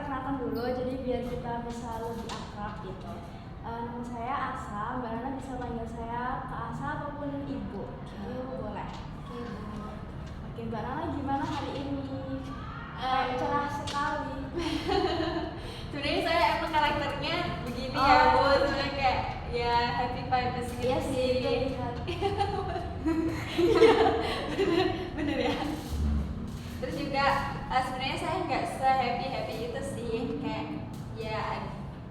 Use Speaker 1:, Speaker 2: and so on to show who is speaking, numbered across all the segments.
Speaker 1: perkenalkan dulu, jadi biar kita bisa lebih akrab gitu. Nama saya Asa, Mbak Nana bisa panggil saya Kak Asa ataupun Ibu. Boleh. Oke, Mbak Nana gimana hari ini? Cerah sekali.
Speaker 2: Sebenarnya saya emang karakternya begini ya Bu, sebenarnya kayak ya happy vibes gitu.
Speaker 1: Iya sih,
Speaker 2: bener ya. Terus juga sebenarnya saya nggak se-happy itu sih, kayak ya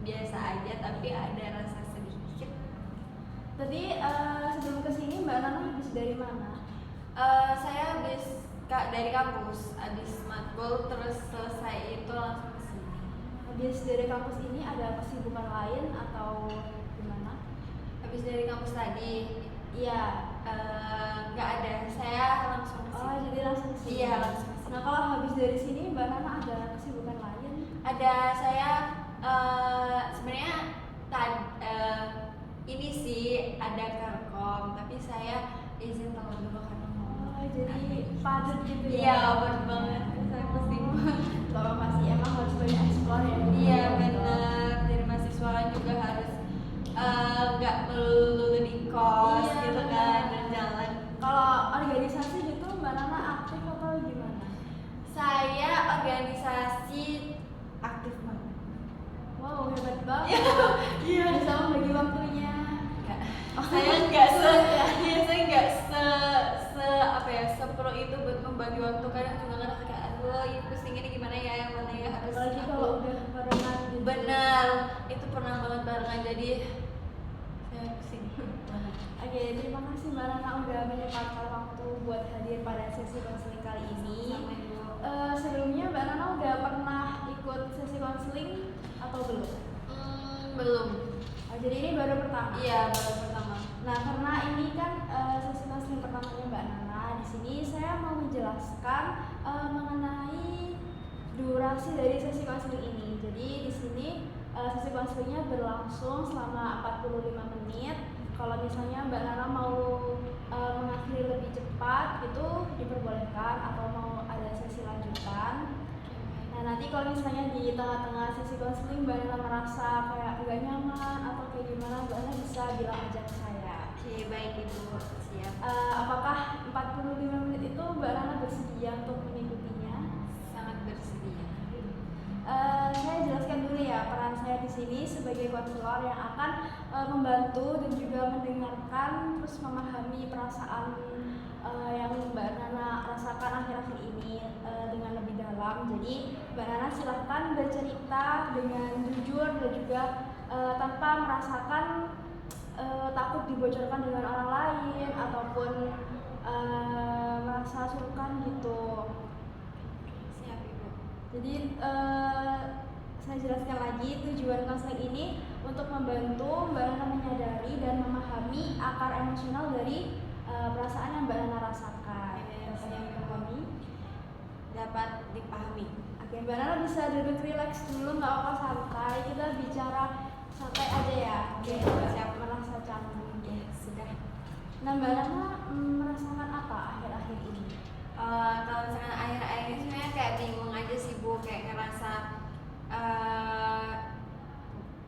Speaker 2: biasa aja tapi ada rasa sedikit.
Speaker 1: Tadi sebelum kesini Mbak Nana habis dari mana?
Speaker 2: Saya habis dari kampus, habis matkul terus selesai itu langsung kesini.
Speaker 1: Habis dari kampus ini ada kesibukan lain atau gimana?
Speaker 2: Habis dari kampus tadi,
Speaker 1: Iya.
Speaker 2: Nggak ada, saya langsung kesini.
Speaker 1: Oh, jadi langsung kesini?
Speaker 2: Iya, langsung kesini.
Speaker 1: Nah, kalau habis dari sini Mbak Nana ada kesibukan lain?
Speaker 2: Ada, saya sebenarnya ini sih ada kerkom, tapi saya izin teman dulu karena mau.
Speaker 1: Jadi padat gitu ya?
Speaker 2: Iya, padat banget, saya pusing.
Speaker 1: Bapak pasti emang harus banyak explore ya?
Speaker 2: Iya benar, dari mahasiswa kan juga harus nggak melulu di kos gitu kan, dan jalan.
Speaker 1: Kalau organisasi gitu Mbak Nana aktif atau gimana?
Speaker 2: Saya organisasi aktif banget.
Speaker 1: Wow, hebat banget.
Speaker 2: Iya.
Speaker 1: Bisa membagi waktunya.
Speaker 2: Saya nggak saya nggak sepro itu buat membagi waktu. Kadang juga ngerasa kayak aduh ini pusing, ini gimana ya, yang mana ya harus.
Speaker 1: Apalagi kalau udah barengan gitu.
Speaker 2: Benar, itu pernah banget barengan, jadi saya pusing banget.
Speaker 1: Oke, terima kasih Mbak Nana udah menyempatkan waktu buat hadir pada sesi konseling kali ini. Sebelumnya Mbak Nana udah pernah ikut sesi konseling atau belum?
Speaker 2: Belum.
Speaker 1: Jadi ini baru pertama?
Speaker 2: Iya, baru pertama.
Speaker 1: Nah, karena ini kan sesi konseling pertamanya Mbak Nana, di sini saya mau menjelaskan mengenai durasi dari sesi konseling ini. Jadi di sini sesi konselingnya berlangsung selama 45 menit. Kalau misalnya Mbak Nana mau mengakhiri lebih cepat itu diperbolehkan, atau mau ada sesi lanjutan. Nah, nanti kalau misalnya di tengah-tengah sesi konseling Mbak Nana merasa kayak nggak nyaman atau kayak gimana, Mbak Nana bisa bilang aja ke saya.
Speaker 2: Oke, baik Ibu, siap.
Speaker 1: Apakah 45 menit itu Mbak Nana bersedia untuk mengikutinya?
Speaker 2: Sangat bersedia.
Speaker 1: Saya jelaskan dulu ya peran saya di sini sebagai konselor yang akan membantu dan juga mendengarkan terus memahami perasaan yang Mbak Nana rasakan akhir-akhir ini dengan lebih dalam. Jadi Mbak Nana silahkan bercerita dengan jujur dan juga tanpa merasakan takut dibocorkan dengan orang lain ataupun merasa sungkan gitu.
Speaker 2: Siap Ibu.
Speaker 1: Jadi saya jelaskan lagi, tujuan konseling ini untuk membantu Mbak Nana menyadari dan memahami akar emosional dari perasaan yang Mbak Nana rasakan.
Speaker 2: Dapat dipahami.
Speaker 1: Oke, Mbak Nana bisa duduk rileks dulu, nggak apa-apa, santai. Kita bicara santai aja ya. Oke, siap. Merasa canggung.
Speaker 2: Ya, sudah.
Speaker 1: Nah, Mbak Nana merasakan apa akhir-akhir ini?
Speaker 2: Kalau misalkan akhir-akhir ini sebenarnya kayak bingung aja sih Bu, kayak ngerasa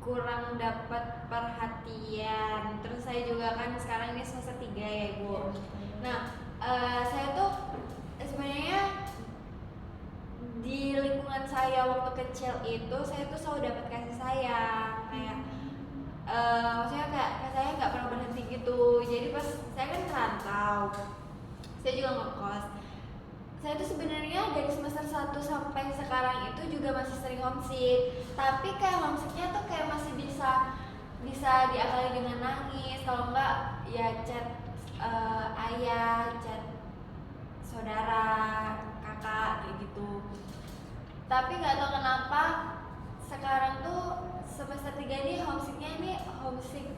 Speaker 2: kurang dapat perhatian. Terus saya juga kan sekarang ini semester 3 ya Ibu. Nah, saya tuh sebenarnya di lingkungan saya waktu kecil itu saya tuh selalu dapat kasih sayang, kayak maksudnya kayak saya nggak pernah berhenti gitu. Jadi pas saya kan merantau, saya juga ngekos. Saya tuh sebenarnya dari semester 1 sampai sekarang itu juga masih sering homesick, tapi kayak homesicknya tuh kayak masih bisa diakali dengan nangis, kalau enggak ya chat ayah, chat saudara, kakak kayak gitu. Tapi nggak tahu kenapa sekarang tuh semester 3 ini homesicknya ini homesick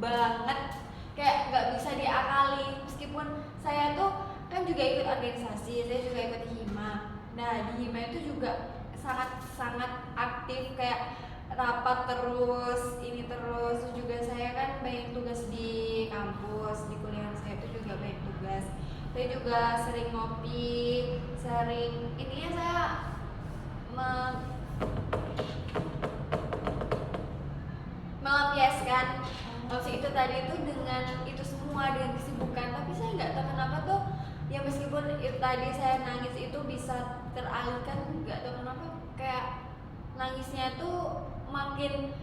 Speaker 2: banget, kayak nggak bisa diakali. Meskipun saya tuh kan juga ikut organisasi, saya juga ikut hima. Nah di hima itu juga sangat aktif, kayak rapat terus, ini terus. Terus juga saya kan banyak tugas di kampus, di kuliah saya itu juga banyak tugas. Saya juga sering ngopi, sering ininya saya tadi itu dengan itu semua, dengan kesibukan, tapi saya nggak tahu kenapa tuh ya meskipun itu tadi saya nangis itu bisa teralihkan, nggak tahu kenapa kayak nangisnya tuh makin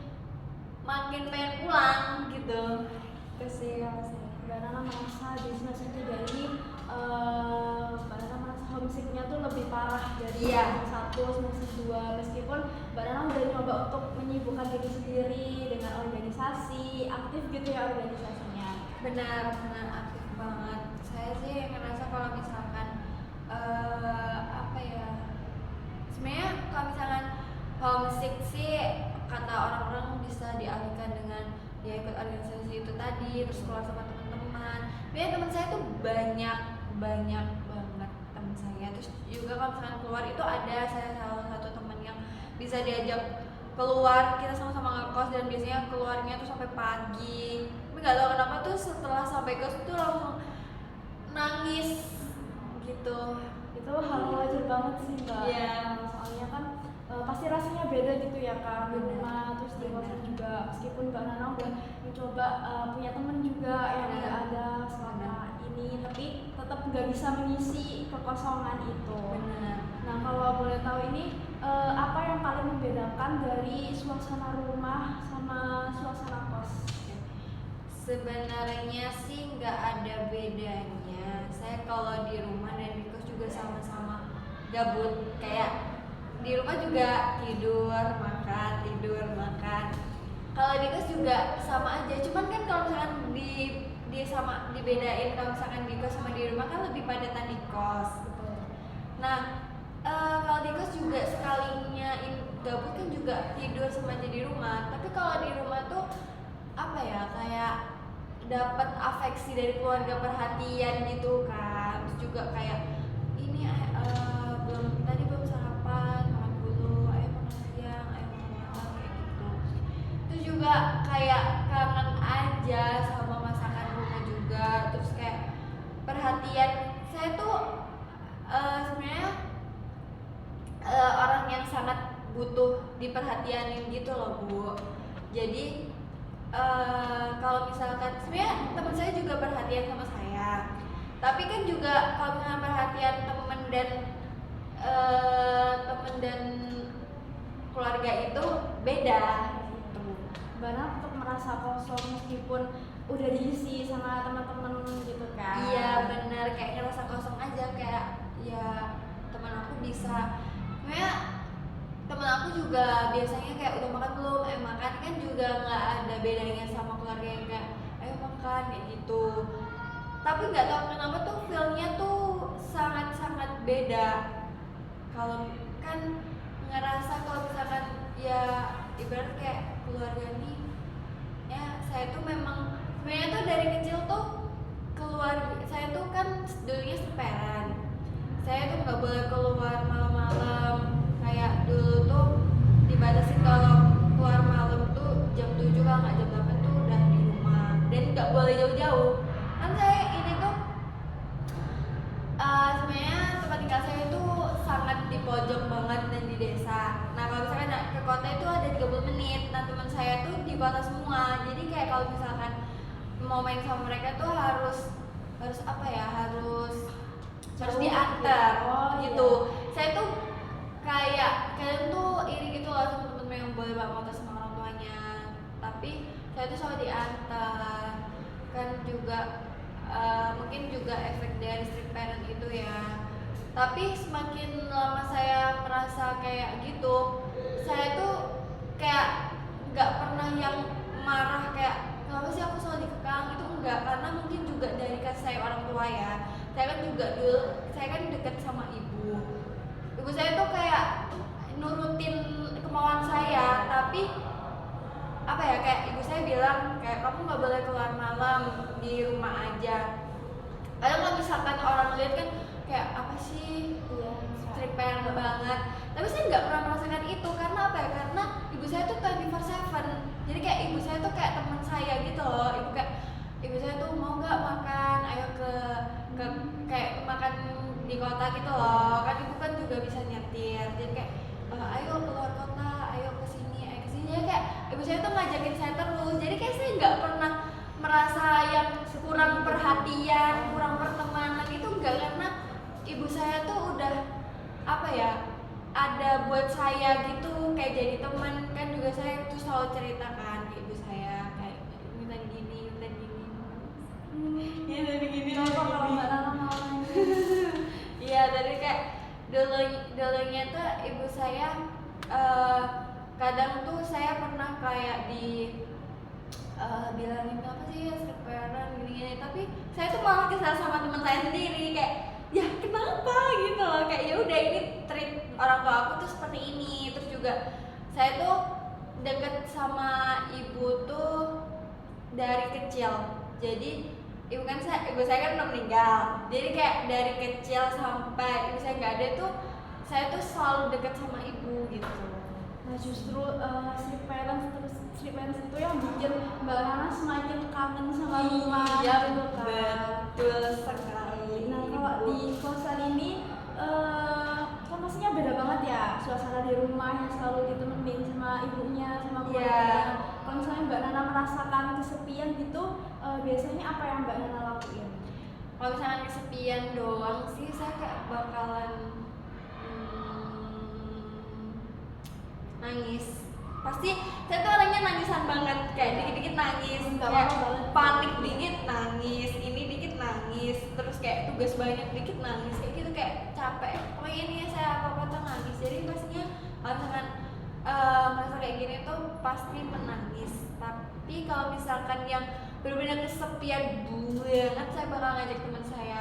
Speaker 2: makin pengen pulang gitu. Itu sih kalau saya.
Speaker 1: Mbak Nana merasa di semester 3 ini Mbak Nana merasa homesicknya tuh lebih parah dari
Speaker 2: Iya.
Speaker 1: semester 1, semester 2, meskipun Mbak Nana udah nyoba untuk menyibukkan diri sendiri dengan organisasi, aktif gitu ya organisasinya.
Speaker 2: Benar aktif banget. Saya sih ngerasa kalau misalkan apa ya, sebenarnya kalau misalkan homesick sih kata orang-orang bisa dialihkan dengan ya ikut organisasi itu tadi, terus keluar sama teman-teman. Biasanya teman saya tuh banyak banget teman saya. Terus juga kalau misalkan keluar itu ada saya salah satu teman yang bisa diajak keluar, kita sama-sama ngekos dan biasanya keluarnya tuh sampai pagi. Tapi nggak tahu kenapa tuh setelah sampai kos tuh langsung nangis gitu.
Speaker 1: Itu hal wajar banget sih Mbak.
Speaker 2: Iya.
Speaker 1: Soalnya kan pasti rasanya beda gitu ya kan di
Speaker 2: Bener.
Speaker 1: rumah, terus di kosan
Speaker 2: Bener.
Speaker 1: juga. Meskipun Mbak Nana udah mencoba punya temen juga yang
Speaker 2: Bener.
Speaker 1: nggak ada selama ini, tapi tetap nggak bisa mengisi kekosongan itu.
Speaker 2: Benar.
Speaker 1: Nah kalau boleh tahu ini apa yang paling membedakan dari suasana rumah sama suasana kos?
Speaker 2: Sebenarnya sih nggak ada bedanya. Saya kalau di rumah dan di kos juga sama-sama gabut. Kayak di rumah juga tidur makan. Kalau di kos juga sama aja. Cuman kan kalau misalkan di sama dibedain, kalau misalkan di kos sama di rumah kan lebih padatan di kos. Nah, kalau di kos juga sekalinya gabut kan juga tidur sama aja di rumah. Tapi kalau di rumah tuh apa ya, kayak dapat afeksi dari keluarga, perhatian gitu kan. Terus juga kayak ini belum sarapan, makan dulu, ayo makan siang, ayo makan malam kayak gitu. Terus juga kayak kangen aja sama masakan rumah juga. Terus kayak perhatian, saya tuh sebenarnya orang yang sangat butuh diperhatianin gitu loh Bu. Jadi kalau misalkan sebenarnya teman saya juga perhatian sama saya, tapi kan juga kalau misalkan perhatian teman dan keluarga itu beda gitu.
Speaker 1: Mbak Nana tetap merasa kosong meskipun udah diisi sama teman-teman gitu kan?
Speaker 2: Iya benar, kayak ngerasa kosong aja, kayak ya teman aku bisa, kayak teman aku juga biasanya kayak udah makan belum, makan kan juga nggak ada bedanya sama keluarga yang kayak ayo makan kayak gitu. Tapi nggak tahu kenapa tuh feelnya tuh sangat beda. Kalau kan ngerasa kalau misalkan ya ibarat kayak keluarga nih, ya saya tuh memang sebenarnya tuh dari kecil tuh keluarga saya tuh kan dulunya seperan. Saya tuh nggak boleh keluar malam-malam. Kayak dulu tuh dibatasin kalau keluar malam tuh jam 7, kalau nggak jam 8 tuh udah di rumah. Dan nggak boleh jauh-jauh. Kan saya ini tuh sebenarnya tempat tinggal saya itu sangat di pojok banget dan di desa. Nah kalau misalkan ke kota itu ada 30 menit. Nah teman saya tuh di kota semua. Jadi kayak kalau misalkan mau main sama mereka tuh harus apa ya, harus diantar gitu. Saya tuh kayak kalian tuh iri gitu loh sama temen-temen yang boleh bawa motor sama orang tuanya, tapi saya tuh selalu diantar. Kan juga mungkin juga efek dari strict parent gitu ya. Tapi semakin lama saya merasa kayak gitu, saya tuh kayak nggak pernah yang marah kayak kenapa sih aku selalu dikekang, itu enggak. Karena mungkin juga dari kasih sayang orang tua ya. Saya kan juga dulu, saya kan deket sama ibu saya tuh kayak nurutin kemauan saya, tapi apa ya, kayak ibu saya bilang kayak kamu nggak boleh keluar malam, di rumah aja. Kadang kalau misalkan orang lihat kan kayak apa sih, strict parent banget, tapi saya nggak pernah merasakan itu. Karena apa ya, karena ibu saya tuh 24/7. Jadi kayak ibu saya tuh kayak teman saya gitu loh. Ibu saya tuh mau nggak makan, ayo ke kayak makan di kota gitu loh, kan ibu kan juga bisa nyetir. Jadi kayak ayo keluar kota, ayo kesini. Jadi kayak ibu saya tuh ngajakin saya terus. Jadi kayak saya nggak pernah ngerasa yang kurang perhatian, kurang pertemanan itu enggak, karena ibu saya tuh udah apa ya, ada buat saya gitu, kayak jadi teman. Kan juga saya tuh selalu ceritakan ke ibu saya kayak minta gini ya dari gini
Speaker 1: Kenapa kalau Mbak Nana mau nanya?
Speaker 2: iya, dari kayak dulunya tuh ibu saya kadang tuh saya pernah kayak bilangin apa sih ya, strict parent gini-gini, tapi saya tuh malah kesal sama teman saya sendiri kayak ya kenapa gitu loh, kayak ya udah ini treat orang tua aku tuh seperti ini. Terus juga saya tuh deket sama ibu tuh dari kecil, jadi ibu saya kan udah meninggal, jadi kayak dari kecil sampai ibu saya nggak ada tuh saya tuh selalu deket sama ibu gitu.
Speaker 1: Nah justru strict parents itu yang bikin Mbak Nana semakin kangen sama rumah
Speaker 2: Iya,
Speaker 1: gitu kan.
Speaker 2: betul sekali.
Speaker 1: Nah kalau di kosan ini kan pastinya beda banget ya suasana di rumah yang selalu ditemenin sama ibunya sama keluarga. Kalau misalnya Mbak Nana merasakan kesepian gitu, biasanya apa yang Mbak Nana lakuin?
Speaker 2: Kalau misalnya kesepian doang sih saya kayak bakalan nangis. Pasti saya tuh orangnya nangisan banget, kayak dikit-dikit nangis,
Speaker 1: Nggak
Speaker 2: kayak
Speaker 1: apa-apa banget.
Speaker 2: panik dikit nangis, ini dikit nangis, terus kayak tugas banyak dikit nangis, kayak gitu, kayak capek. Pokoknya ini saya apa-apa tuh nangis. Jadi pastinya kalau misalkan merasa kayak gini tuh pasti menangis. Tapi kalau misalkan yang benar-benar kesepian banget, saya bakal ngajak teman saya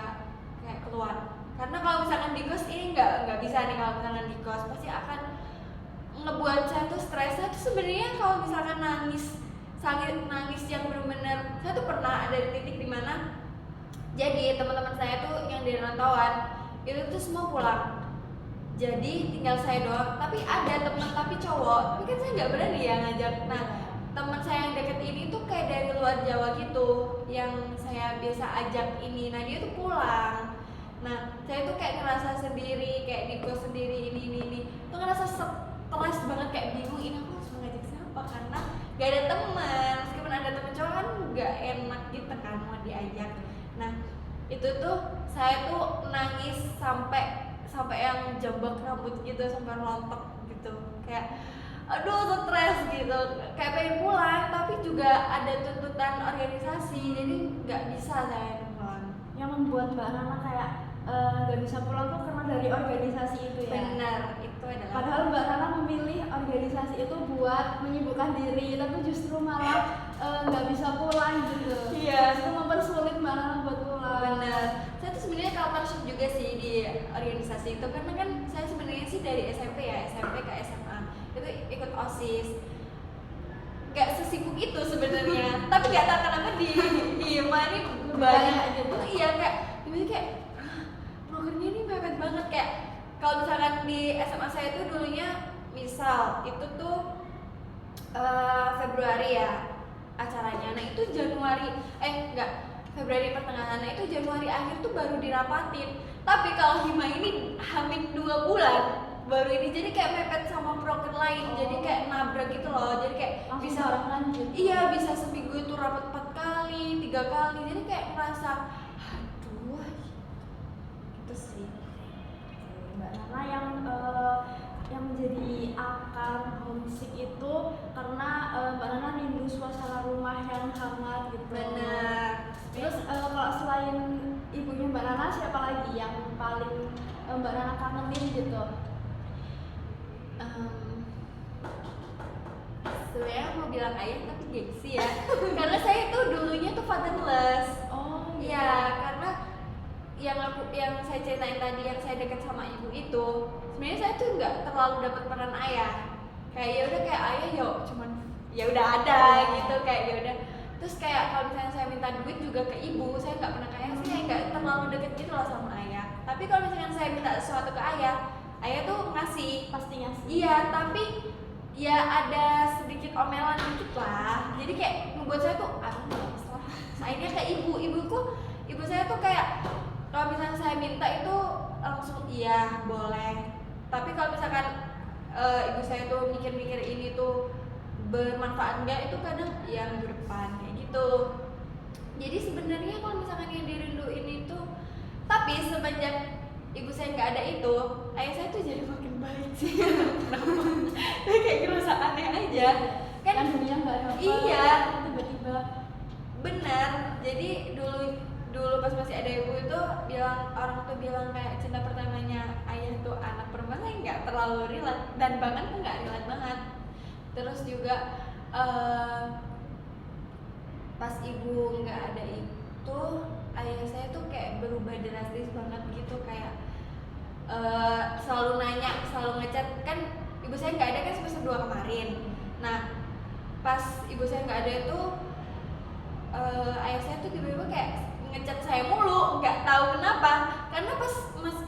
Speaker 2: kayak keluar. Karena kalau misalkan di kos ini nggak bisa nih, kalau misalkan di kos pasti akan ngebuat saya tuh stres. Saya tuh sebenarnya kalau misalkan nangis yang benar-benar, saya tuh pernah ada di titik dimana jadi teman-teman saya tuh yang di rantauan itu tuh semua pulang, jadi tinggal saya doang. Tapi ada teman tapi cowok, tapi kan saya nggak berani ya ngajak. Nah teman saya yang deket ini tuh kayak dari luar Jawa gitu, yang saya biasa ajak ini. Nah dia tuh pulang. Nah saya tuh kayak ngerasa sendiri, kayak di kos sendiri ini tuh ngerasa stres banget, kayak bingung ini aku harus ngajak siapa karena gak ada teman. Meskipun ada teman cowok kan gak enak gitu kan mau diajak. Nah itu tuh saya tuh nangis sampai yang jambak rambut gitu, sampai rontok gitu, kayak aduh stres gitu, kayak pengen pulang tapi juga ada tuntutan organisasi, jadi nggak bisa saya pulang.
Speaker 1: Yang membuat Mbak Nana kayak nggak bisa pulang tuh karena dari organisasi itu ya.
Speaker 2: Benar, itu adalah
Speaker 1: Padahal Mbak Nana memilih organisasi itu buat menyibukkan diri, tapi justru malah nggak bisa pulang gitu.
Speaker 2: Iya.
Speaker 1: Itu mempersulit Mbak Nana buat pulang.
Speaker 2: benar. Saya tuh sebenarnya culture juga sih di organisasi itu, karena kan saya sebenarnya sih dari SMP ke SMA itu ikut OSIS. Gak sesibuk itu sebenarnya, tapi gak tahu kenapa di IMA ini banyak gitu. Iya, kayak gimana, kayak prokernya ini mepet banget. Kayak kalau misalkan di SMA saya tuh dulunya misal itu tuh Februari ya acaranya, nah itu Januari Februari pertengahan, nah itu Januari akhir tuh baru dirapatin. Tapi kalau hima ini hamil 2 bulan baru ini, jadi kayak mepet sama proker lain. Jadi kayak nabrak gitu loh, jadi kayak
Speaker 1: Langsung
Speaker 2: bisa
Speaker 1: bareng lanjut.
Speaker 2: Iya, bisa seminggu itu rapat 4 kali, 3 kali, jadi kayak ngerasa aduh gitu sih.
Speaker 1: Mbak Nana yang menjadi akar homesick itu karena Mbak Nana rindu suasana rumah yang hangat gitu.
Speaker 2: Benar.
Speaker 1: Terus kalau selain ibunya Mbak Nana, siapa lagi yang paling Mbak Nana kangenin gitu?
Speaker 2: Sebenarnya mau bilang ayah tapi gengsi ya. Karena saya tuh dulunya tuh fatherless.
Speaker 1: Oh
Speaker 2: Iya, karena yang saya ceritain tadi, yang saya dekat sama ibu itu, sebenarnya saya tuh nggak terlalu dapat peran ayah. Kayak ya udah, kayak ayah yuk cuman ya udah ada gitu, kayak ya udah. Terus kayak kalau misalnya saya minta duit juga ke ibu, saya nggak pernah ke ayah, saya nggak terlalu deket gitu loh sama ayah. Tapi kalau misalnya saya minta sesuatu ke ayah tuh ngasih.
Speaker 1: pasti ngasih.
Speaker 2: Iya, tapi ya ada sedikit omelan dikit lah. Jadi kayak membuat saya tuh aduh nggak bisa lah. Akhirnya ke ibu saya tuh kayak kalau misalnya saya minta itu langsung iya boleh. Tapi kalau misalkan ibu saya tuh mikir-mikir ini tuh bermanfaat enggak, itu kadang ya minggu depan kayak gitu. Jadi sebenarnya kalau misalkan yang dirinduin itu, tapi semenjak ibu saya nggak ada itu, ayah saya tuh jadi makin baik sih. Kenapa? Kayak ngerasa aneh aja.
Speaker 1: Kan dunia nggak ada apa.
Speaker 2: Iya.
Speaker 1: Tiba-tiba.
Speaker 2: Benar. Jadi dulu pas masih ada ibu itu orang tuh bilang kayak cinta pertamanya ayah tuh anak perempuan, saya nggak terlalu relate dan bahkan tuh nggak relate banget. Terus juga pas ibu nggak ada itu, ayah saya tuh kayak berubah drastis banget gitu, kayak selalu nanya, selalu ngechat. Kan ibu saya nggak ada kan semester 2 kemarin. Nah pas ibu saya nggak ada itu, ayah saya tuh tiba-tiba kayak ngechat saya mulu, nggak tahu kenapa. Karena pas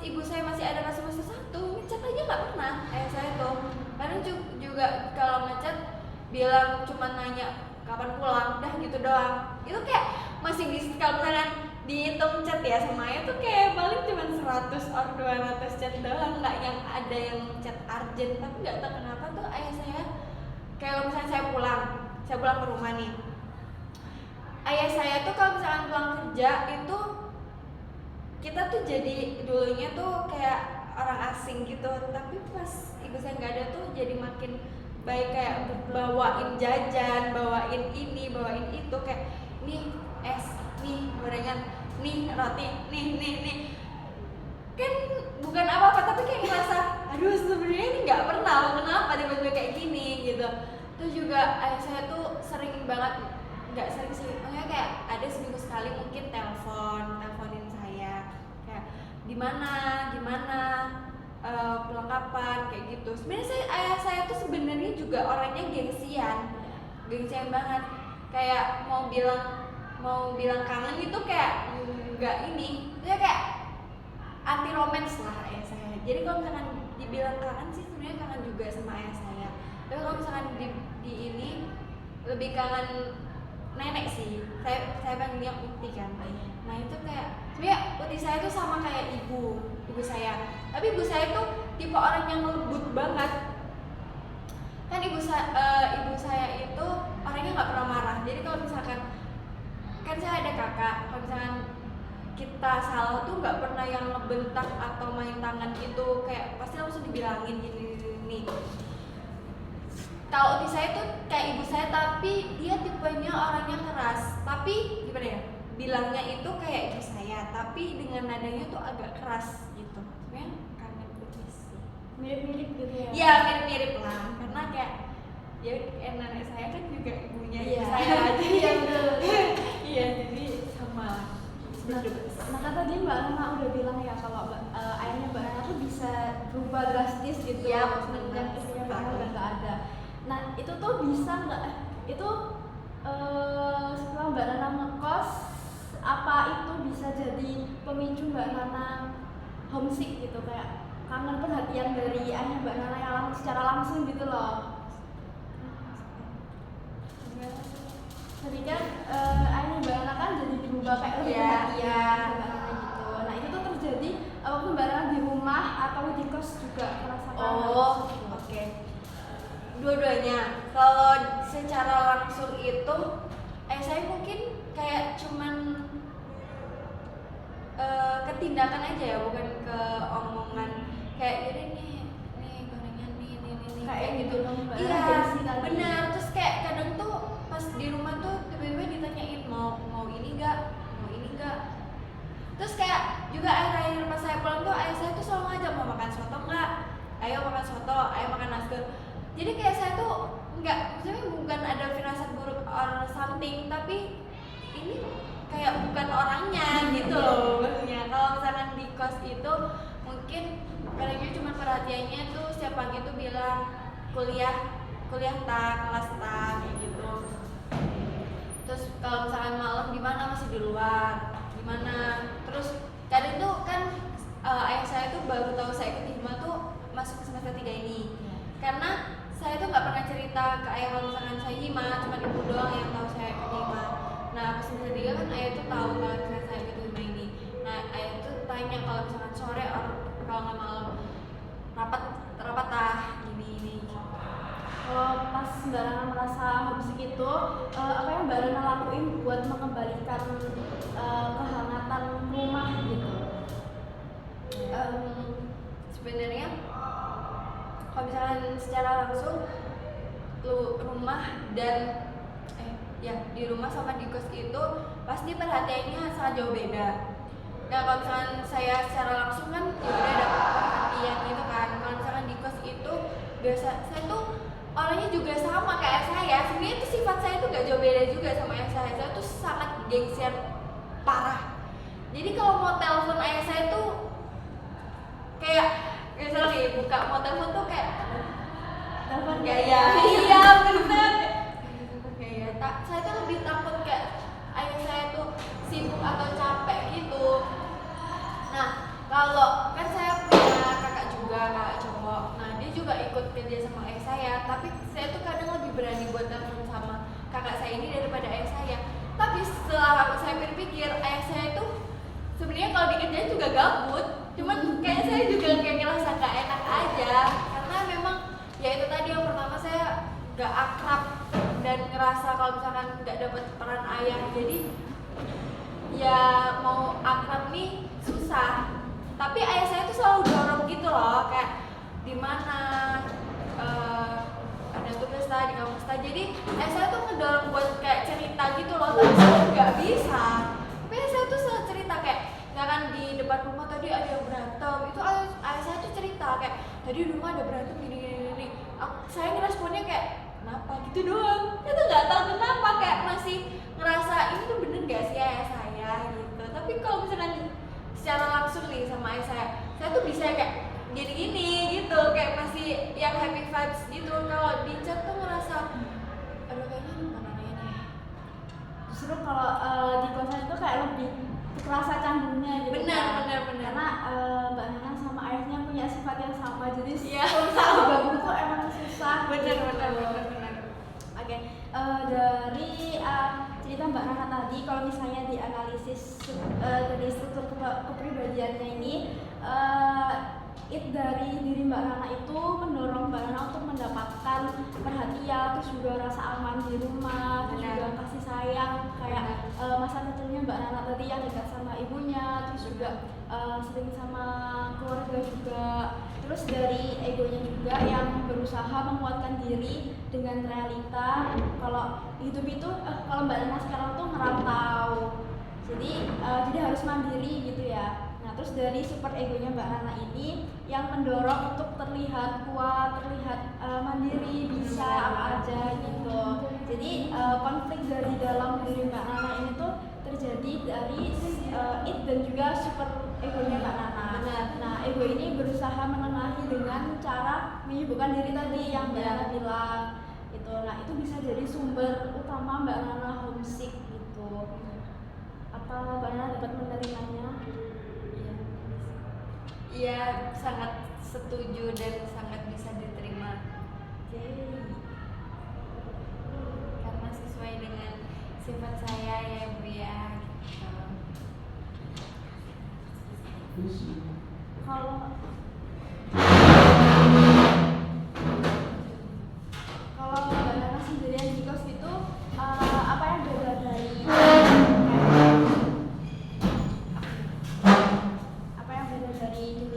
Speaker 2: ibu saya masih ada pas semester 1, ngechat aja nggak pernah ayah saya tuh. Kadang juga kalau ngechat bilang cuma nanya kapan pulang, dah gitu doang. Itu kayak masih kalau misalkan dihitung chat ya sama ayah tuh kayak paling cuma 100 or 200 chat doang, nggak yang ada yang chat urgent. Tapi nggak tahu kenapa tuh ayah saya kayak kalau misalnya saya pulang ke rumah nih, ayah saya tuh kalau misalkan pulang kerja itu kita tuh jadi dulunya tuh kayak orang asing gitu, tapi pas ibu saya nggak ada tuh jadi makin baik, kayak bawain jajan, bawain ini, bawain itu, kayak nih es, nih gorengan, nih roti, nih kan bukan apa-apa tapi kayak ngerasa aduh sebenarnya ini nggak pernah, kenapa tiba-tiba kayak gini gitu. Terus juga ayah saya tuh sering banget, nggak sering sih, makanya kayak ada seminggu sekali mungkin teleponin saya kayak gimana pulang kapan kayak gitu. Sebenarnya ayah saya tuh sebenarnya juga orangnya gengsian banget, kayak mau bilang kangen itu kayak nggak ini, dia kayak anti romance lah ayah saya. Jadi kalau misalkan dibilang kangen sih sebenarnya kangen juga sama ayah saya, tapi kalau misalkan di ini lebih kangen nenek sih. Saya panggilnya Uti kan. Nah itu kayak sebenarnya Uti saya tuh sama kayak ibu saya, tapi ibu saya tuh tipe orang yang lembut banget. Kan ibu saya itu orangnya nggak pernah marah. Jadi kalau misalkan kan saya ada kakak, kalau misalkan kita salah tuh nggak pernah yang ngebentak atau main tangan gitu, kayak pasti langsung dibilangin gini. Kalau Uti saya tuh kayak ibu saya, tapi dia tipenya orangnya keras. Tapi gimana ya? Bilangnya itu kayak ibu saya, tapi dengan nadanya tuh agak keras gitu. Sebenarnya kangen Uti sih.
Speaker 1: Mirip-mirip gitu ya?
Speaker 2: Iya mirip-mirip lah, karena kayak ya nenek saya kan juga ibunya ibu saya aja.
Speaker 1: Iya betul.
Speaker 2: Iya jadi sama.
Speaker 1: Nah kan tadi Mbak Nana udah bilang ya kalau ayahnya Mbak Nana tuh bisa berubah drastis gitu.
Speaker 2: Ya,
Speaker 1: semenjak istrinya Mbak Nana udah nggak ada. Nah itu tuh bisa nggak? Itu setelah Mbak Nana ngekos, apa itu bisa jadi pemicu Mbak Nana homesick gitu, kayak kangen perhatian dari ayah Mbak Nana yang secara langsung gitu loh? Tadi kan ayahnya Mbak Nana kan jadi berubah kayak lebih perhatian Mbak Nana gitu. Nah itu tuh terjadi waktu Mbak Nana di rumah atau di kos juga merasakan?
Speaker 2: Oke. Dua-duanya. Kalau secara langsung itu saya mungkin kayak cuman ketindakan aja ya, bukan ke omongan. Kayak jadi nih gorengan nih
Speaker 1: kayak gitu dong Mbak.
Speaker 2: Iya benar. Terus kayak kadang tuh pas di rumah tuh tiba-tiba ditanyain mau ini enggak. Terus kayak juga akhir-akhir pas saya pulang tuh ayah saya tuh selalu ngajak, mau makan soto enggak? Ayo makan soto, ayo makan nasi. Jadi kayak saya tuh enggak, maksudnya bukan ada firasat buruk or something, tapi ini kayak bukan orangnya gitu loh maksudnya. Kalau misalkan di kos itu mungkin kadangnya cuma perhatiannya tuh setiap pagi tuh bilang kuliah tak, kelas tak kayak gitu. Terus kalau misalkan malam gimana, masih di luar gimana. Terus kadang tuh kan ayah saya tuh baru tahu saya keterima tuh masuk ke semester 3 ini, karena saya tuh nggak pernah cerita ke ayah kalau misalkan saya hima, cuma ibu doang yang tahu saya keterima. Nah pas semester 3 kan ayah tuh tahu kalau misalkan saya keterima ini. Nah ayah tuh tanya kalau misalkan sore atau kalau nggak malam rapat gini.
Speaker 1: Kalau pas sembarangan merasa homesick itu, apa yang Mbak Rana lakuin buat mengembalikan kehangatan rumah gitu?
Speaker 2: Sebenarnya kalau misalkan secara langsung rumah dan di rumah sama di kos itu pasti perhatiannya sangat jauh beda. Nah kalau misalkan saya secara langsung kan ya udah dapat perhatian gitu kan. Kalau misalkan di kos itu biasa saya tuh orangnya juga sama kayak saya. Sebenarnya itu sifat saya tuh gak jauh beda juga sama ayah saya. Saya tuh sangat gengsian parah. Jadi kalau mau telepon ayah saya tuh kayak misalnya nih buka mau telepon tuh kayak
Speaker 1: Telepon
Speaker 2: gaya. Iya bener. Gaya. Saya tuh lebih takut kayak ayah saya tuh sibuk atau capek gitu. Nah kalau kan saya punya kakak juga, kakak cowok. Nah dia juga ikut kerja sama ayah saya. Tapi saya tuh kadang lebih berani buat telepon sama kakak saya ini daripada ayah saya. Tapi setelah saya berpikir ayah saya tuh sebenarnya kalau dikerjain juga gabut. Cuman kayak saya juga kayak ngerasa gak enak aja. Karena memang ya itu tadi yang pertama saya gak akrab dan ngerasa kalau misalkan gak dapet peran ayah. Jadi ya mau akrab nih susah. Tapi ayah saya tuh selalu dorong gitu loh, kayak di mana ada tugas lah di kampus lah. Jadi ayah saya tuh ngedorong buat kayak cerita gitu loh, tapi saya nggak bisa. Tapi ayah saya tuh selalu cerita kayak misalkan di depan rumah tadi ada yang berantem, itu ayah saya tuh cerita kayak tadi di rumah ada berantem gini. Saya ngeresponnya kayak kenapa gitu doang. Itu nggak tahu kenapa kayak masih ngerasa ini tuh bener gak sih ayah saya gitu. Tapi kalau misalkan secara langsung nih sama ayah saya tuh bisa kayak gini gitu, kayak masih yang happy vibes gitu. Kalau di chat tuh ngerasa aduh kayaknya mana nih.
Speaker 1: Justru kalau di kosan itu kayak lebih kerasa canggungnya gitu.
Speaker 2: Benar.
Speaker 1: Karena Mbak Nana sama ayahnya punya sifat yang sama, jadi
Speaker 2: Iya.
Speaker 1: kalau misalnya digabung tuh emang susah.
Speaker 2: Benar.
Speaker 1: Oke, dari cerita Mbak Nana tadi, kalau misalnya dianalisis dari struktur kepribadiannya ini, dari diri Mbak Nana itu mendorong Mbak Nana untuk mendapatkan perhatian, terus juga rasa aman di rumah, terus juga kasih sayang kayak masa kecilnya Mbak Nana tadi yang dekat sama ibunya, terus juga sering sama keluarga juga. Terus dari egonya juga yang berusaha menguatkan diri dengan realita kalau hidup itu kalau Mbak Nana sekarang tuh ngerantau, jadi harus mandiri gitu ya. Nah terus dari super egonya Mbak Nana ini yang mendorong untuk terlihat kuat, terlihat mandiri, bisa apa aja gitu. Jadi konflik dari dalam diri Mbak Nana ini tuh terjadi dari it dan juga super egonya Mbak Nana. Nah ego ini berusaha menengahi dengan cara menyibukkan diri tadi yang Mbak Nana bilang gitu. Nah itu bisa jadi sumber utama Mbak Nana homesick gitu. Apa Mbak Nana dapat menerimanya?
Speaker 2: Iya, sangat setuju dan sangat bisa diterima. Karena sesuai dengan sifat saya ya Bu ya.
Speaker 1: Kalau Mbak Nana sendirian di kos itu apa yang beda dari dulu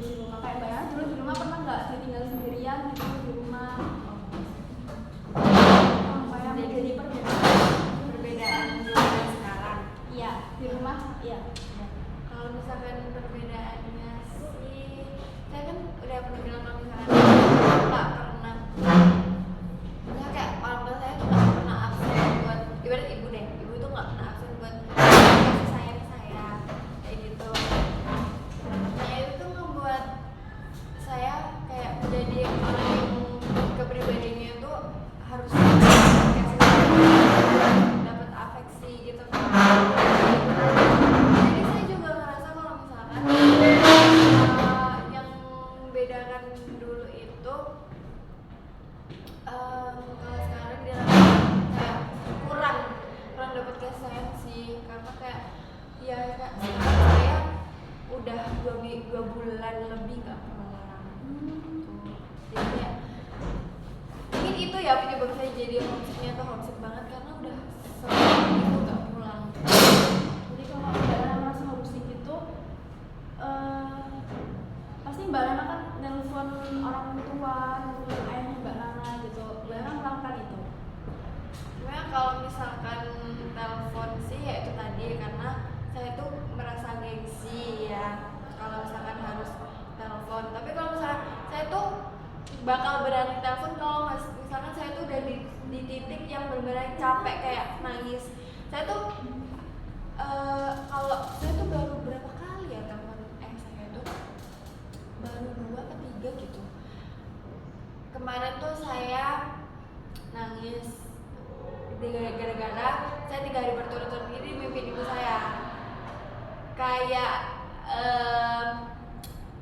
Speaker 1: di rumah? Kayak Mbak Nana dulu di rumah pernah nggak ditinggal sendirian gitu di rumah? Apa yang menjadi
Speaker 2: perbedaan dulu dan sekarang?
Speaker 1: Iya, di rumah iya.
Speaker 2: Kalau misalkan perbedaannya sih, saya kan udah pernah bilang kalau misalkan nggak pernah, ya kayak orang tua saya tuh nggak pernah absen buat, ibarat ibu tuh nggak pernah absen buat kasih sayang saya kayak gitu. Nah itu tuh membuat saya kayak menjadi orang yang kepribadiannya tuh harus kasih sayang, dapat afeksi gitu kan. Jadi saya juga ngerasa kalau misalkan yang membedakan dulu itu kalau sekarang dia kayak kurang dapat kasih sayang sih, karena kayak ya kayak sekarang saya udah 2 bulan lebih nggak pernah gitu. Jadi kayak mungkin itu ya penyebab saya jadi jadi homesicknya tuh homesick banget karena udah sebulan itu gak pulang.
Speaker 1: Jadi kalau Mbak Nana merasa homesick itu pasti Mbak Nana kan nelpon orang tua, nelpon ayahnya Mbak Nana gitu. Mbak Nana melakukan itu.
Speaker 2: Sebenarnya kalau misalkan telepon sih ya itu tadi karena saya tuh merasa gengsi ya kalau misalkan harus telepon. Tapi kalau misalkan saya tuh bakal berani telepon kalau misalkan saya tuh udah di titik yang benar-benar capek kayak nangis. Saya tuh kalau saya tuh baru berapa kali ya telepon saya tuh baru 2 atau 3 gitu. Kemarin tuh saya nangis gara-gara saya 3 hari berturut-turut ini mimpi ibu saya kayak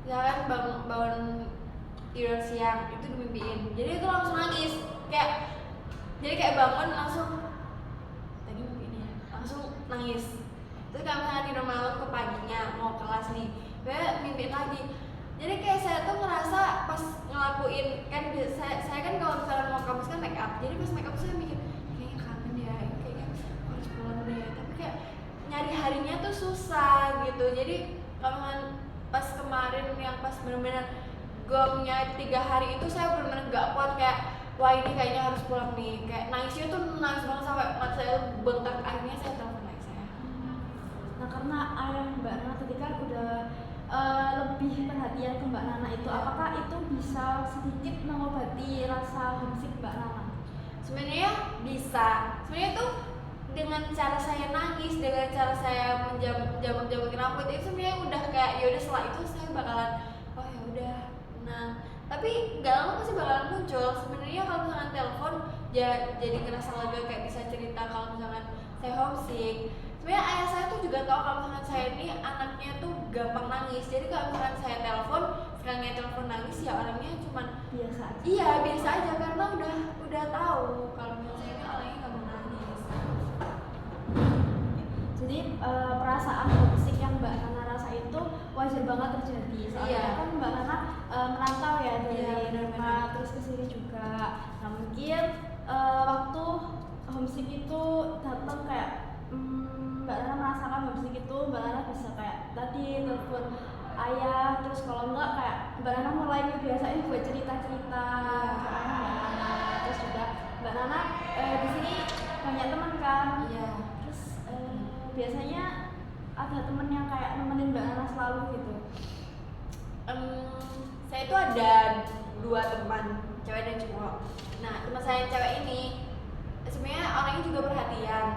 Speaker 2: misalkan bangun tidur siang itu dimimpiin, jadi itu langsung nangis kayak bangun langsung tadi mimpi ini ya langsung nangis. Terus kalau misalnya tidur malam ke paginya mau kelas nih kayak mimpiin lagi. Jadi kayak saya tuh ngerasa pas ngelakuin kan saya kan kalau misalnya mau kampus kan make up, jadi pas make up saya mikir kayaknya kangen ya, kayaknya harus pulang deh, tapi kayak nyari harinya tuh susah gitu. Jadi kalau pas kemarin yang pas bener-bener gomnya 3 hari itu saya bener-bener gak kuat kayak wah ini kayaknya harus pulang nih, kayak nangisnya tuh nangis banget sampai mata saya bengkak. Akhirnya saya telepon ayah saya.
Speaker 1: Nah karena ayah Mbak Nana tadi kan udah lebih perhatian ke Mbak Nana itu, apakah itu bisa sedikit mengobati rasa homesick Mbak Nana?
Speaker 2: Sebenarnya bisa. Sebenarnya tuh dengan cara saya nangis, dengan cara saya menjamuk-jamukin rambut itu sebenarnya udah kayak ya udah setelah itu saya bakalan oh ya udah. Nah, tapi nggak lama pasti bakalan muncul. Sebenarnya kalau misalkan telepon jadi ngerasa lega kayak bisa cerita kalau misalkan saya homesick. Sebenarnya ayah saya tuh juga tahu kalau misalkan saya ini anaknya tuh gampang nangis. Jadi kalau misalkan saya telepon, sekalinya telepon nangis ya orangnya cuman
Speaker 1: Biasa aja.
Speaker 2: iya biasa aja karena udah tahu kalau misalkan saya ini orangnya gampang nangis.
Speaker 1: Jadi perasaan homesick yang Mbak Nana rasa itu wajar banget terjadi. Soalnya kan Mbak Nana merantau ya dari rumah terus ke sini juga. Nah mungkin waktu homesick itu datang kayak Mbak Nana merasakan homesick itu, Mbak Nana bisa kayak tadi telepon ayah, terus kalau enggak kayak Mbak Nana mulai ngebiasain buat cerita-cerita ke ayah Mbak Nana. Terus juga Mbak Nana di sini banyak teman kan.
Speaker 2: Iya.
Speaker 1: Terus biasanya ada temen yang kayak nemenin Mbak Nana selalu gitu.
Speaker 2: Saya itu ada 2 teman, cewek dan cowok. Nah, teman saya yang cewek ini sebenarnya orangnya juga perhatian.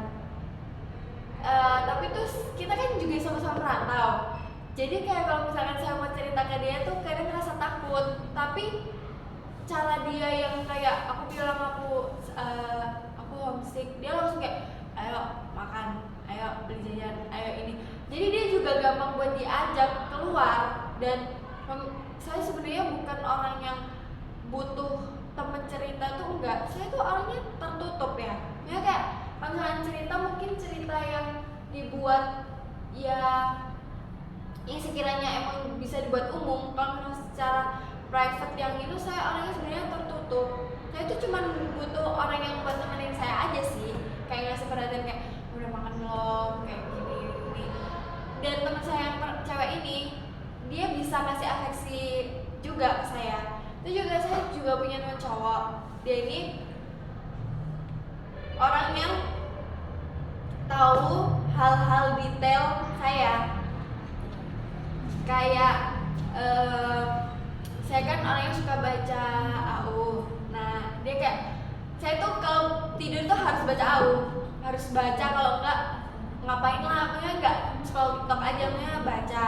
Speaker 2: Tapi tuh kita kan juga sama-sama merantau. Jadi kayak kalau misalkan saya mau cerita ke dia tuh kadang ngerasa takut. Tapi cara dia yang kayak aku bilang aku homesick, dia langsung kayak ayo makan, ayo beli jajan, ayo ini. Jadi dia juga gampang buat diajak keluar. Dan saya sebenarnya bukan orang yang butuh temen cerita tuh enggak. Saya tuh orangnya tertutup ya. Ya kayak kalau misalkan cerita mungkin cerita yang dibuat ya yang sekiranya emang bisa dibuat umum. Kalau secara private yang itu saya orangnya sebenarnya tertutup. Saya tuh cuma butuh orang yang buat nemenin saya aja sih, kayak ngasih perhatian kayak udah makan belum, kayak gini. Dan teman saya yang cewek ini dia bisa kasih afeksi juga ke saya. Itu juga saya juga punya teman cowok. Dia ini orang yang tahu hal-hal detail saya. Kayak saya kan orangnya suka baca AU. Nah, dia kayak saya tuh kalau tidur tuh harus baca AU, harus baca, kalau enggak ngapain lah, makanya enggak scroll TikTok aja, makanya baca.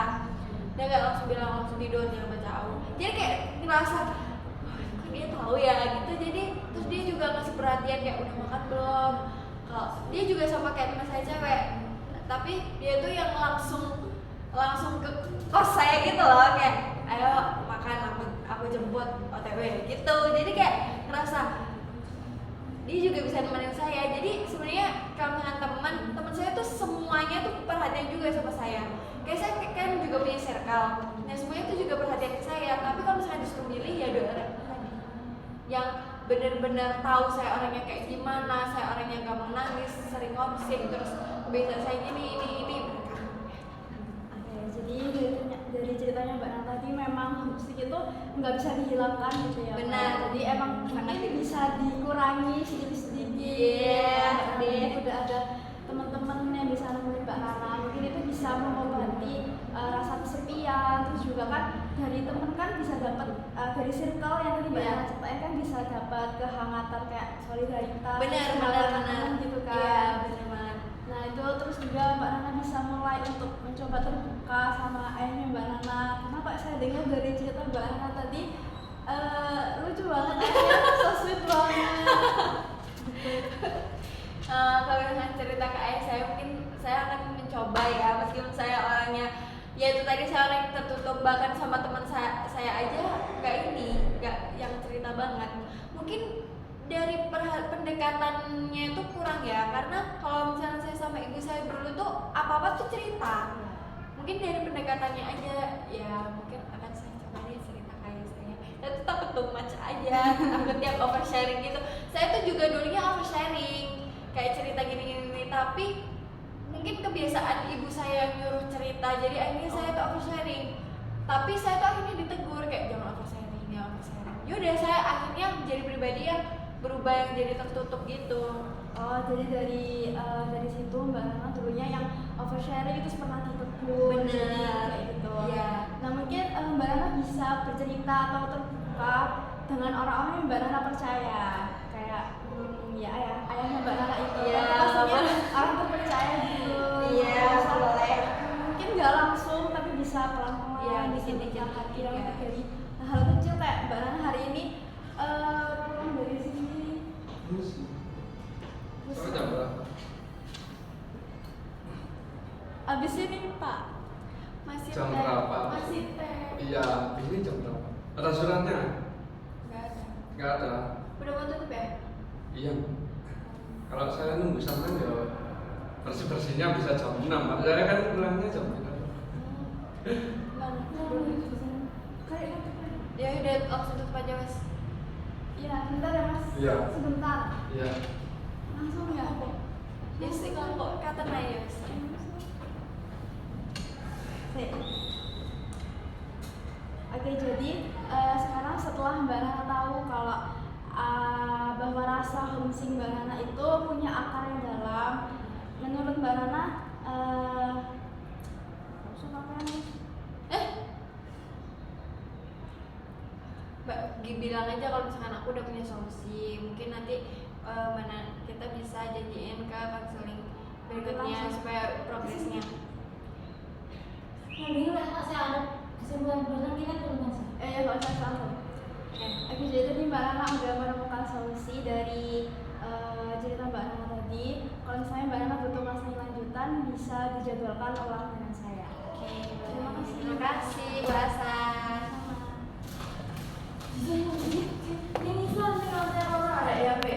Speaker 2: Dia enggak langsung bilang langsung tidur, jangan baca AU. Jadi kayak ngerasa kok dia tahu ya gitu. Jadi terus dia juga ngasih perhatian kayak udah makan belum. Kalau dia juga sama kayak teman saya cewek, tapi dia tuh yang langsung ke kos saya gitu loh, kayak ayo makan, aku jemput OTW gitu. Jadi kayak ngerasa dia juga bisa nemenin saya. Jadi sebenarnya kalau dengan teman saya tuh semuanya tuh perhatian juga sama saya. Kayak saya kan juga punya circle, nah semuanya tuh juga perhatian ke saya. Tapi kalau misalnya disuruh milih ya 2 orang tadi yang bener-bener tahu saya orangnya kayak gimana, saya orangnya gampang nangis, sering ngobsing, terus kebiasaan saya ini.
Speaker 1: Oke, jadi dari ceritanya Mbak Nana tadi memang homesick itu nggak bisa dihilangkan gitu ya Mbak.
Speaker 2: Benar.
Speaker 1: Jadi emang
Speaker 2: Sangat
Speaker 1: mungkin bisa dikurangi sedikit-sedikit.
Speaker 2: Iya,
Speaker 1: Mbak Nana
Speaker 2: deh.
Speaker 1: udah ada teman-teman yang bisa nemenin Mbak Nana, mungkin itu bisa mengobati rasa kesepian. Terus juga kan dari temen kan bisa dapat dari circle yang tadi Mbak
Speaker 2: Iya.
Speaker 1: Nana ceritain kan bisa dapat kehangatan kayak solidaritas,
Speaker 2: Benar.
Speaker 1: teman gitu kan.
Speaker 2: Iya, benar banget.
Speaker 1: Nah itu terus juga Mbak Nana bisa mulai untuk mencoba terbuka sama ayahnya Mbak Nana. Karena Pak saya dengar dari cerita Mbak Nana tadi lucu banget, ayahnya so sweet banget.
Speaker 2: Kalau dengan cerita ke ayah saya, mungkin saya akan mencoba ya, meskipun saya orangnya ya itu tadi, saya orang yang tertutup, bahkan sama teman saya aja nggak yang cerita banget. Mungkin dari pendekatannya itu kurang ya, karena kalau misalnya saya sama ibu saya dulu tuh apa-apa tuh cerita. Mungkin dari pendekatannya aja ya, mungkin akan saya coba deh cerita kayak saya. Saya tuh takut too much aja, takut yang oversharing gitu. Saya tuh juga dulunya oversharing, kayak cerita gini-gini, tapi mungkin kebiasaan ibu saya yang nyuruh cerita, jadi akhirnya saya tuh oversharing. Tapi saya tuh akhirnya ditegur kayak jangan oversharing, jangan oversharing. Yaudah, saya akhirnya menjadi pribadi yang berubah, yang jadi tertutup gitu.
Speaker 1: Oh jadi dari situ Mbak Nana dulunya yang oversharing itu pernah ditegur.
Speaker 2: Bener.
Speaker 1: Jadi kayak gitu.
Speaker 2: Iya.
Speaker 1: Nah mungkin Mbak Nana bisa bercerita atau terbuka dengan orang-orang yang Mbak Nana percaya, kayak ya ayahnya Mbak Nana itu.
Speaker 2: Iya.
Speaker 1: Maksudnya orang terpercaya gitu.
Speaker 2: Iya,
Speaker 1: Bisa,
Speaker 2: boleh.
Speaker 1: mungkin nggak langsung tapi bisa pelan-pelan.
Speaker 2: Iya,
Speaker 1: bisa
Speaker 2: dikit-dikit,
Speaker 1: hati
Speaker 2: iya.
Speaker 1: yang dari hal kecil kayak Mbak Nana hari ini pulang dari sini. Terus
Speaker 3: Sekarang jam berapa?
Speaker 1: abis ini Pak
Speaker 2: Masih
Speaker 3: Jam
Speaker 2: teh,
Speaker 3: berapa?
Speaker 2: masih teh.
Speaker 3: Iya, ini jam berapa? Ada suratnya?
Speaker 2: Nggak ada.
Speaker 3: Nggak ada.
Speaker 2: Udah mau tutup ya?
Speaker 3: Iya. Kalau saya nunggu sampai ya bersih-bersihnya bisa jam 6. Saya kan pulangnya jam 6.
Speaker 2: Ya udah, langsung tutup aja mas.
Speaker 1: Iya, bentar ya Mas.
Speaker 3: Iya.
Speaker 1: Sebentar.
Speaker 3: Iya.
Speaker 1: Langsung ya.
Speaker 2: Ya sih kalau kok kata Naya mas.
Speaker 1: Sip. Oke, jadi sekarang setelah Mbak Nana tahu kalau bahwa rasa homesick Mbak Nana itu punya akar yang dalam, menurut Mbak Nana
Speaker 2: Mbak bilang aja kalau misalkan aku udah punya solusi, mungkin nanti mana kita bisa janjiin ke konseling berikutnya supaya progresnya.
Speaker 4: Yang dulu masih ada kesembuhan bulan kita turun mas.
Speaker 1: ya nggak usah selalu. Oke, jadi tadi Mbak Nana udah menemukan solusi dari cerita Mbak Nana tadi. Kalau misalnya Mbak Nana butuh konseling lanjutan, bisa dijadwalkan ulang dengan saya.
Speaker 2: Oke,
Speaker 1: Terima kasih.
Speaker 2: terima kasih Bu Hasan.
Speaker 1: Sama.